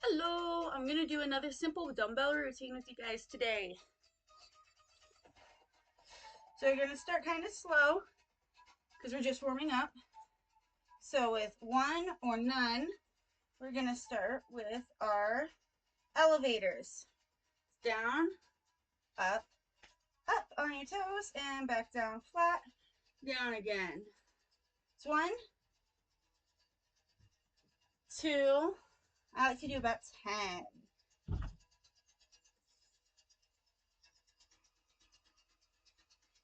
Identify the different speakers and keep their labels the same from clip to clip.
Speaker 1: Hello, I'm going to do another simple dumbbell routine with you guys today. So you're going to start kind of slow because we're just warming up. So with one or none, we're going to start with our elevators. Down, up, up on your toes, and back down flat, down again. It's 1, 2, I like to do about 10.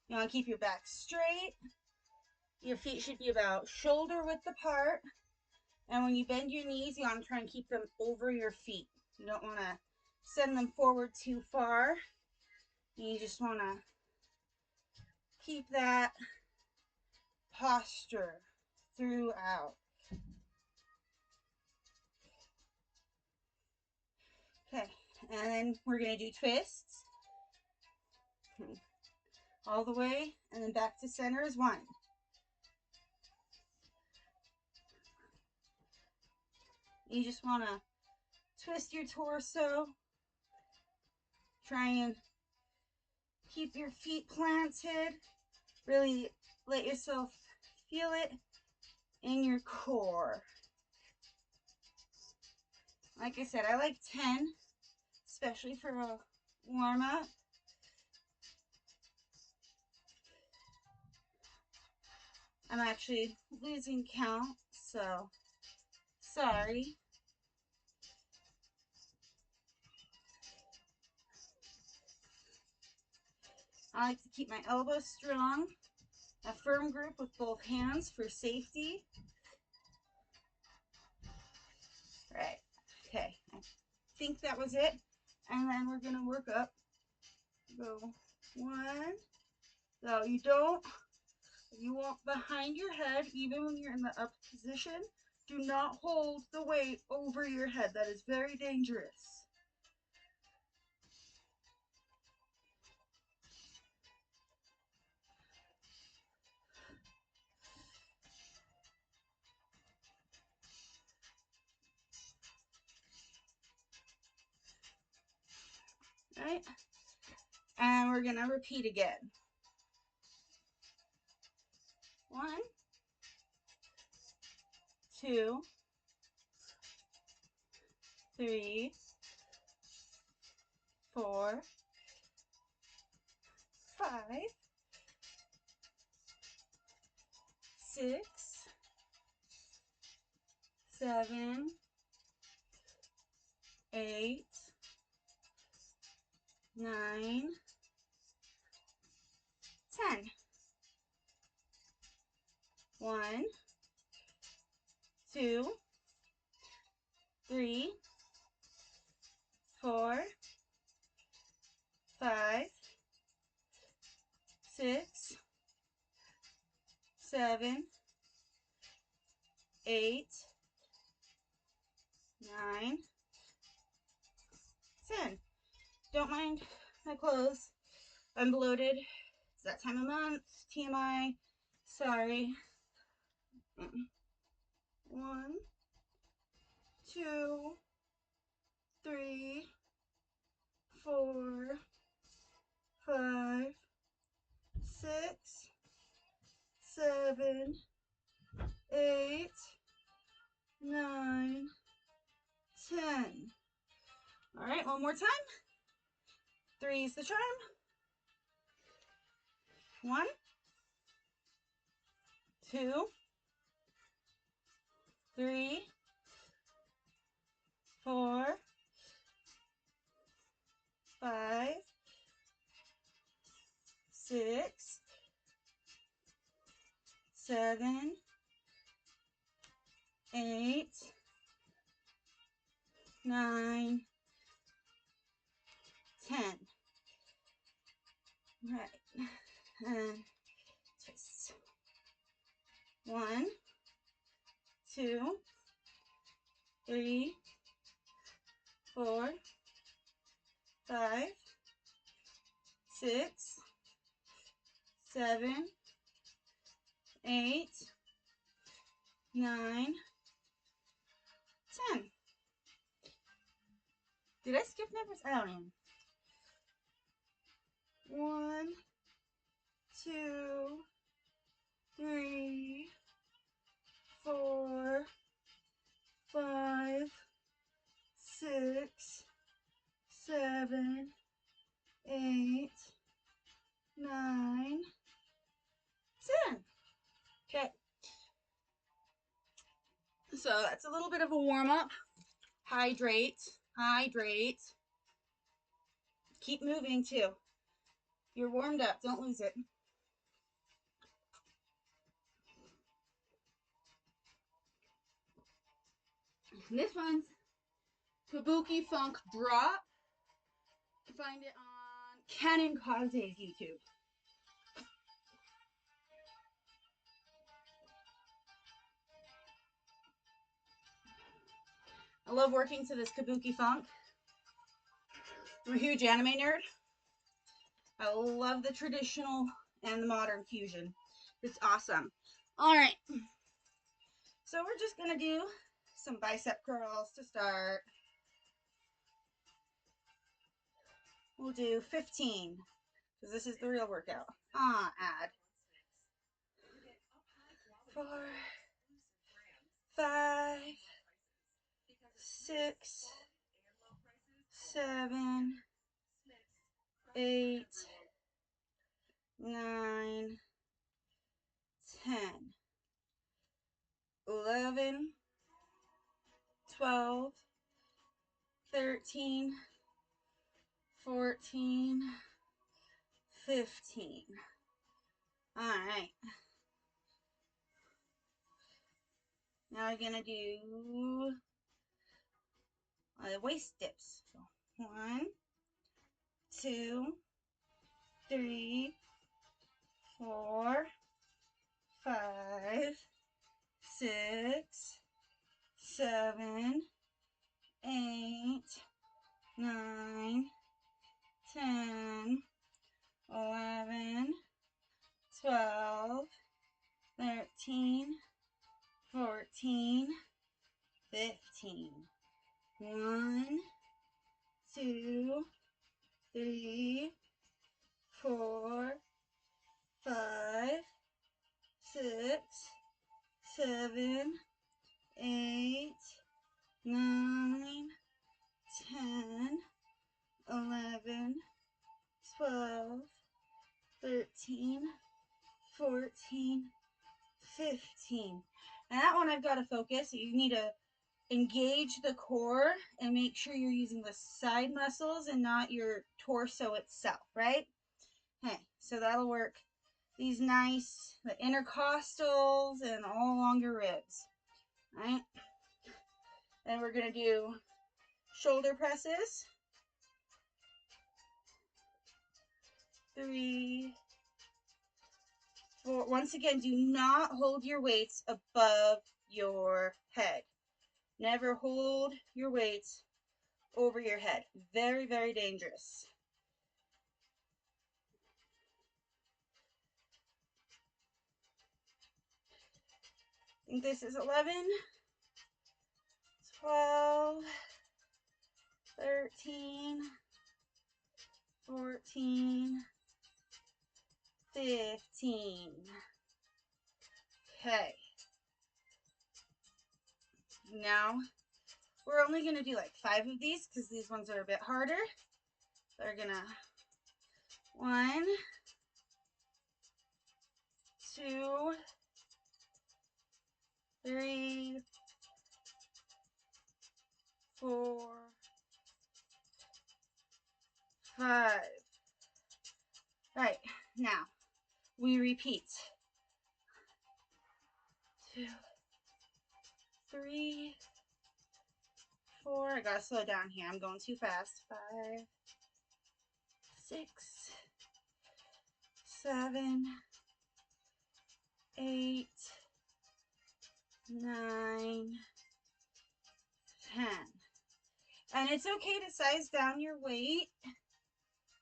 Speaker 1: You want to keep your back straight. Your feet should be about shoulder width apart. And when you bend your knees, you want to try and keep them over your feet. You don't want to send them forward too far. You just want to keep that posture throughout. Okay, and then we're going to do twists. All the way, and then back to center is 1. You just want to twist your torso. Try and keep your feet planted. Really let yourself feel it in your core. Like I said, I like 10, especially for a warm-up. I'm actually losing count, so sorry. I like to keep my elbows strong, a firm grip with both hands for safety. Right, okay, I think that was it. And then we're gonna work up. Go 1. So you want behind your head, even when you're in the up position. Do not hold the weight over your head. That is very dangerous. Right? And we're gonna repeat again. 1, 2, 3, 4, 5, 6, 7, 8, 9, 10. 1, 2, 3, 4, 5, 6, 7, 8, 9, 10. Don't mind my clothes. I'm bloated. It's that time of month. TMI. Sorry. 1, 2, 3, 4, 5, 6, 7, 8, 9, 10. All right, one more time. 3 is the charm. 1, 2, 3, 4, 5, 6, 7, 8, 9, 10. Right. And twist. 1, 2, 3, 4, 5, 6, 7, 8, 9, 10. Did I skip numbers? I don't even. 1, 2, 3, 4, 5, 6, 7, 8, 9, 10. Okay. So that's a little bit of a warm up. Hydrate, hydrate. Keep moving too. You're warmed up, don't lose it. This one's Kabuki Funk Drop. You can find it on Canon Cause's YouTube. I love working to this Kabuki Funk. I'm a huge anime nerd. I love the traditional and the modern fusion. It's awesome. All right. So we're just going to do some bicep curls to start. We'll do 15 because this is the real workout. Add 4, 5, 6, 7, 8, 9, 10, 11, 12, 13, 14, 15. All right. Now we're going to do waist dips. So 1, 2, 3, 4, 5, 6, 7, 8, 9, 10, 11, 12, 13, 14, 15. 1, 2, 3, 4, 5, 6, 7, 8, 9, 10, 11, 12, 13, 14, 15. And that one I've got to focus. You need to engage the core and make sure you're using the side muscles and not your torso itself, right? Okay, so that'll work these nice, the intercostals and all along your ribs, right? And we're going to do shoulder presses. 3, 4. Once again, do not hold your weights above your head. Never hold your weights over your head. Very, very dangerous. I think this is 11, 12, 13, 14, 15. Okay. Now, we're only going to do like 5 of these because these ones are a bit harder. They're going to 1, 2, 3, 4, 5. All right, now we repeat. 2, 3, 4. I gotta slow down here. I'm going too fast. 5, 6, 7, 8, 9, 10. And it's okay to size down your weight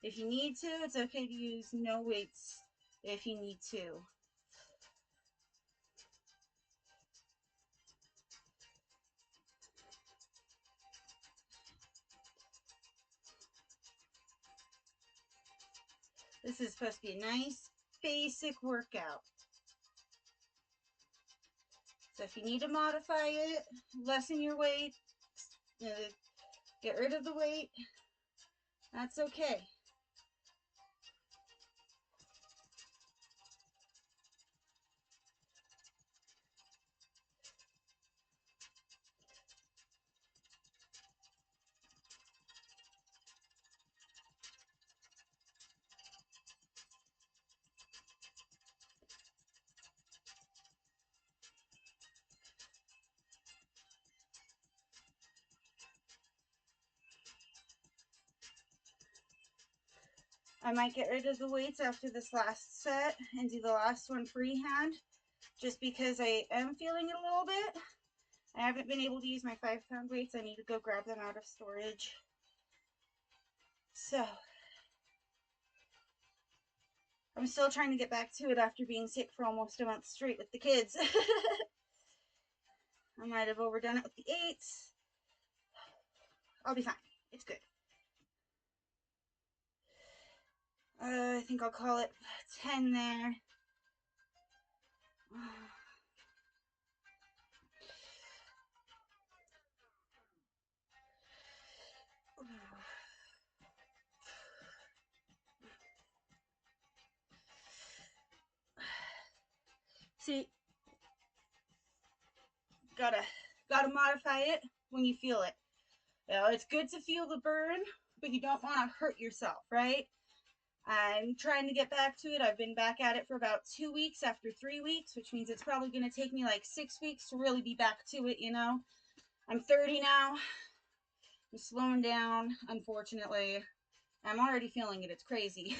Speaker 1: if you need to. It's okay to use no weights if you need to. This is supposed to be a nice basic workout. So if you need to modify it, lessen your weight, get rid of the weight, that's okay. I might get rid of the weights after this last set and do the last one freehand, just because I am feeling it a little bit. I haven't been able to use my 5-pound weights. I need to go grab them out of storage. So, I'm still trying to get back to it after being sick for almost a month straight with the kids. I might have overdone it with the 8s. I'll be fine. It's good. I think I'll call it 10 there. See, gotta modify it when you feel it. You know, it's good to feel the burn, but you don't want to hurt yourself, right? I'm trying to get back to it. I've been back at it for about 2 weeks after 3 weeks, which means it's probably going to take me like 6 weeks to really be back to it, you know. I'm 30 now. I'm slowing down, unfortunately. I'm already feeling it. It's crazy.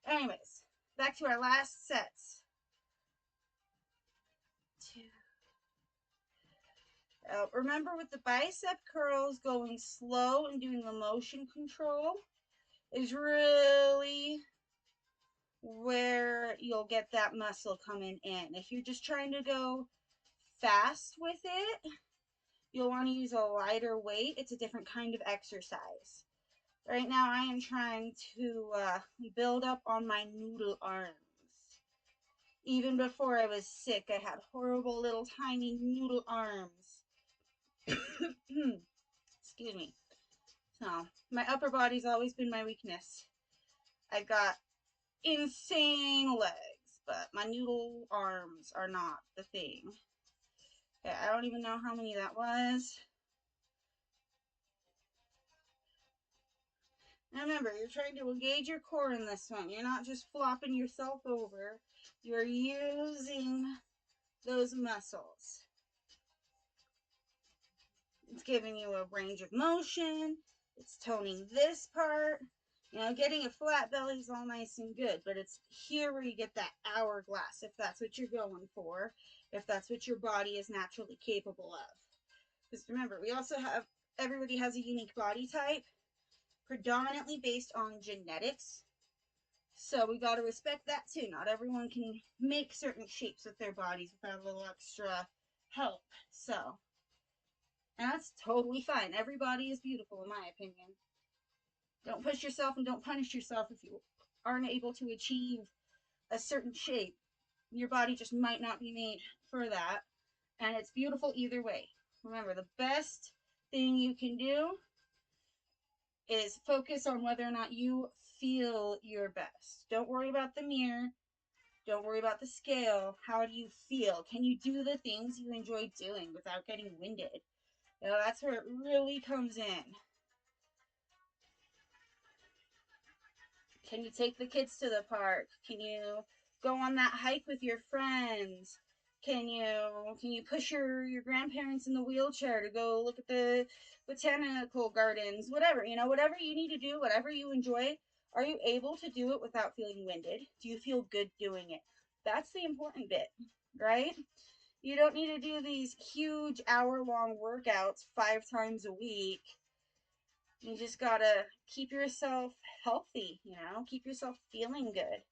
Speaker 1: Anyways, back to our last sets. 2. Remember with the bicep curls, going slow and doing the motion control is really where you'll get that muscle coming in. If you're just trying to go fast with it, you'll want to use a lighter weight. It's a different kind of exercise. Right now I am trying to build up on my noodle arms. Even before I was sick, I had horrible little tiny noodle arms. Excuse me. So, my upper body's always been my weakness. I've got insane legs, but my noodle arms are not the thing. Okay, I don't even know how many that was. Now remember, you're trying to engage your core in this one. You're not just flopping yourself over. You're using those muscles. It's giving you a range of motion. It's toning this part. You know, getting a flat belly is all nice and good, but it's here where you get that hourglass, if that's what you're going for, if that's what your body is naturally capable of. Because remember, we also have, everybody has a unique body type, predominantly based on genetics. So we got to respect that too. Not everyone can make certain shapes with their bodies without a little extra help. So, and that's totally fine. Everybody is beautiful, in my opinion. Don't push yourself and don't punish yourself if you aren't able to achieve a certain shape. Your body just might not be made for that. And it's beautiful either way. Remember, the best thing you can do is focus on whether or not you feel your best. Don't worry about the mirror. Don't worry about the scale. How do you feel? Can you do the things you enjoy doing without getting winded? You know, that's where it really comes in. Can you take the kids to the park? Can you go on that hike with your friends? Can you push your grandparents in the wheelchair to go look at the botanical gardens? Whatever, you know, whatever you need to do, whatever you enjoy, are you able to do it without feeling winded? Do you feel good doing it? That's the important bit, right? You don't need to do these huge hour-long workouts 5 times a week. You just gotta keep yourself healthy, you know, keep yourself feeling good.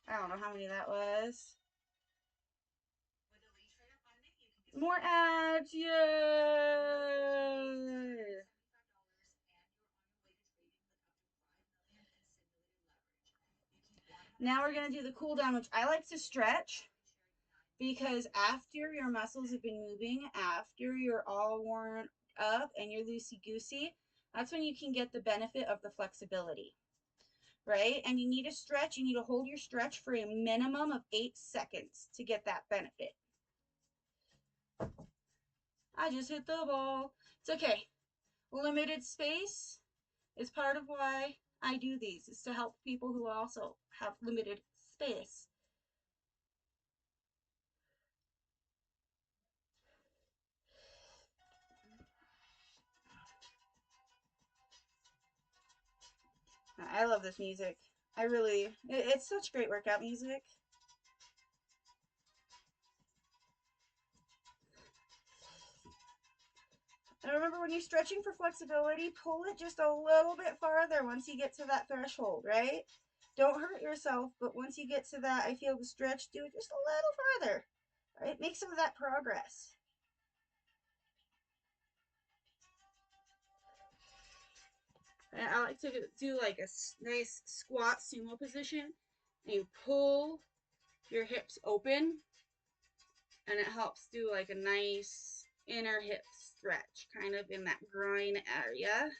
Speaker 1: I don't know how many that was. More ads, yay! Now we're going to do the cool down, which I like to stretch because after your muscles have been moving, after you're all worn up and you're loosey-goosey, that's when you can get the benefit of the flexibility, right? And you need to stretch. You need to hold your stretch for a minimum of 8 seconds to get that benefit. I just hit the ball. It's okay. Limited space is part of why I do these, is to help people who also have limited space. I love this music. It's such great workout music. And remember, when you're stretching for flexibility, pull it just a little bit farther once you get to that threshold, right? Don't hurt yourself, but once you get to that, I feel the stretch, do it just a little farther, right? Make some of that progress. And I like to do like a nice squat sumo position. You pull your hips open, and it helps do like a nice inner hip stretch, kind of in that groin area.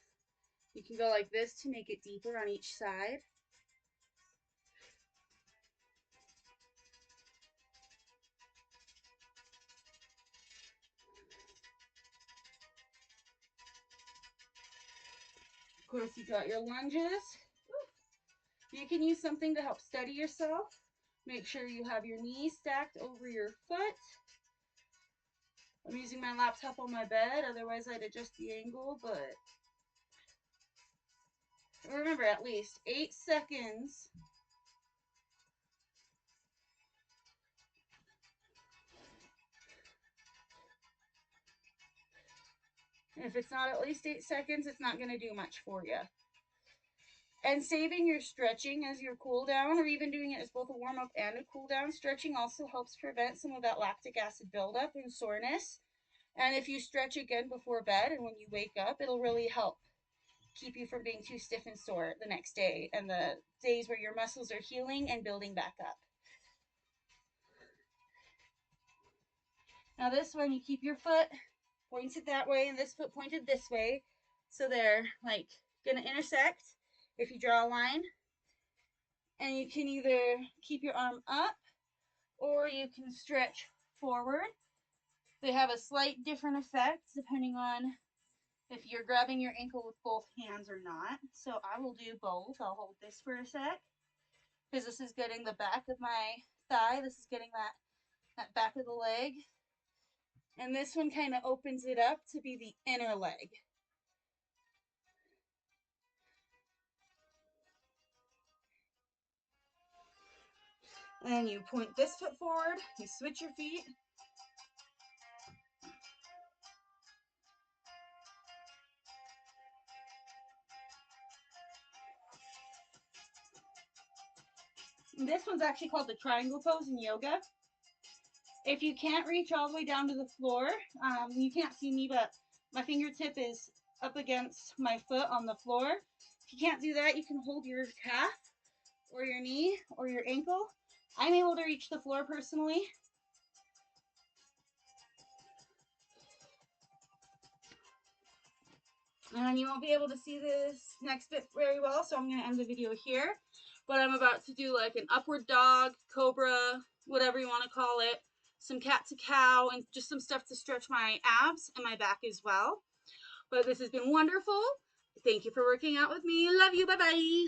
Speaker 1: You can go like this to make it deeper on each side. Of course, you got your lunges. You can use something to help steady yourself. Make sure you have your knees stacked over your foot. I'm using my laptop on my bed, otherwise I'd adjust the angle, but remember, at least 8 seconds. If it's not at least 8 seconds, it's not going to do much for you. And saving your stretching as your cool down, or even doing it as both a warm up and a cool down. Stretching also helps prevent some of that lactic acid buildup and soreness. And if you stretch again before bed and when you wake up, it'll really help keep you from being too stiff and sore the next day and the days where your muscles are healing and building back up. Now this one, you keep your foot pointed that way and this foot pointed this way, so they're like gonna intersect. If you draw a line, and you can either keep your arm up or you can stretch forward. They have a slight different effect depending on if you're grabbing your ankle with both hands or not. So I will do both. I'll hold this for a sec because this is getting the back of my thigh. This is getting that back of the leg. And this one kind of opens it up to be the inner leg. And you point this foot forward, you switch your feet. And this one's actually called the triangle pose in yoga. If you can't reach all the way down to the floor, you can't see me, but my fingertip is up against my foot on the floor. If you can't do that, you can hold your calf or your knee or your ankle. I'm able to reach the floor personally. And you won't be able to see this next bit very well, so I'm going to end the video here. But I'm about to do like an upward dog, cobra, whatever you want to call it, some cat to cow, and just some stuff to stretch my abs and my back as well. But this has been wonderful. Thank you for working out with me. Love you. Bye-bye.